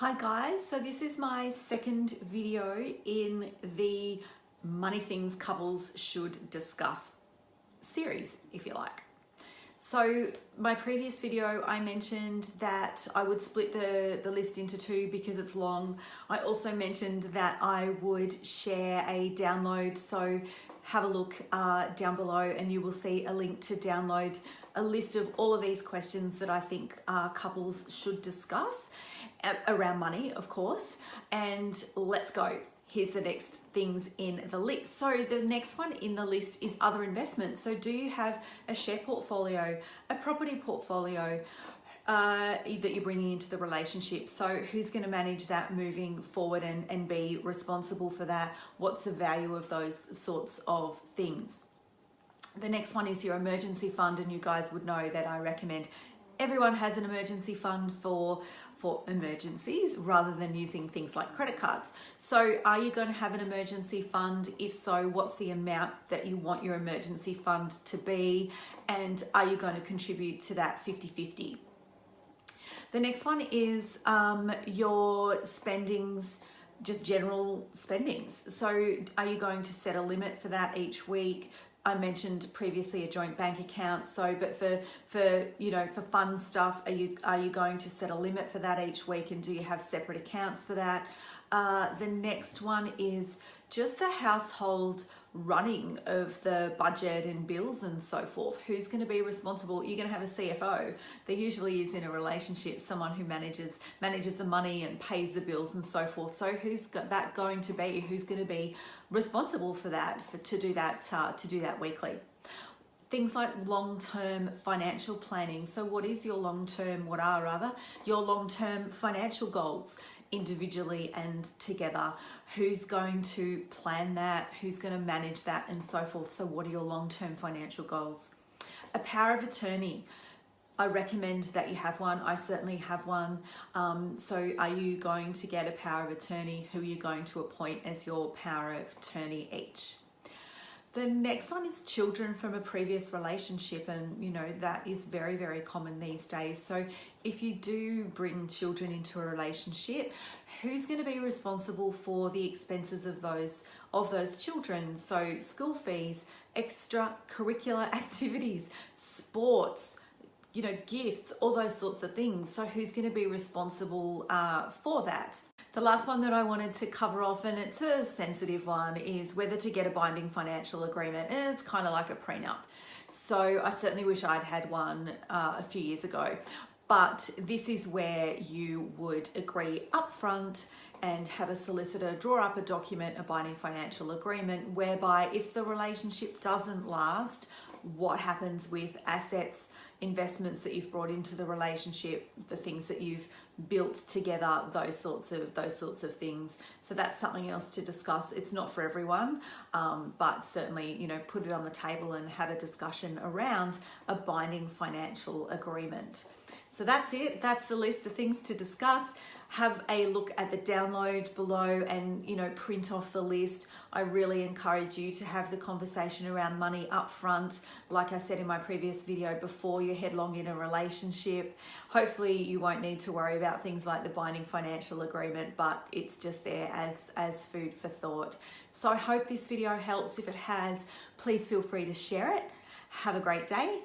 Hi guys, so this is my second video in the Money Things Couples Should Discuss series, if you like. So my previous video, I mentioned that I would split the list into two because it's long. I also mentioned that I would share a download, so have a look down below and you will see a link to download a list of all of these questions that I think couples should discuss around money, of course. And let's go. Here's the next things in the list. So the next one in the list is other investments. So do you have a share portfolio, a property portfolio that you're bringing into the relationship? So who's going to manage that moving forward and be responsible for that? What's the value of those sorts of things? The next one is your emergency fund, and you guys would know that I recommend everyone has an emergency fund for emergencies rather than using things like credit cards. So are you going to have an emergency fund? If so, what's the amount that you want your emergency fund to be? And are you going to contribute to that 50-50? The next one is your spendings, just general spendings. So are you going to set a limit for that each week? I mentioned previously a joint bank account. So, but for fun stuff, are you going to set a limit for that each week, and do you have separate accounts for that? The next one is just the household running of the budget and bills and so forth. Who's going to be responsible? You're going to have a CFO. There usually is in a relationship someone who manages the money and pays the bills and so forth. So who's that going to be? Who's going to be responsible for that? To do that weekly. Things like long-term financial planning. So what are your long-term financial goals individually and together? Who's going to plan that? Who's going to manage that and so forth? So what are your long-term financial goals? A power of attorney. I recommend that you have one. I certainly have one. So are you going to get a power of attorney? Who are you going to appoint as your power of attorney each? The next one is children from a previous relationship, and that is very, very common these days. So if you do bring children into a relationship, who's going to be responsible for the expenses of those children? So school fees, extracurricular activities, sports, gifts, all those sorts of things. So who's going to be responsible for that? The last one that I wanted to cover off, and it's a sensitive one, is whether to get a binding financial agreement. And it's kind of like a prenup. So I certainly wish I'd had one a few years ago. But this is where you would agree upfront and have a solicitor draw up a document, a binding financial agreement, whereby if the relationship doesn't last, what happens with assets, investments that you've brought into the relationship, the things that you've built together, those sorts of things. So that's something else to discuss. It's not for everyone, but certainly, put it on the table and have a discussion around a binding financial agreement. So that's it. That's the list of things to discuss. Have a look at the download below and, print off the list. I really encourage you to have the conversation around money up front, like I said in my previous video, before you headlong in a relationship. Hopefully you won't need to worry about things like the binding financial agreement, but it's just there as food for thought. So I hope this video helps. If it has, please feel free to share it. Have a great day.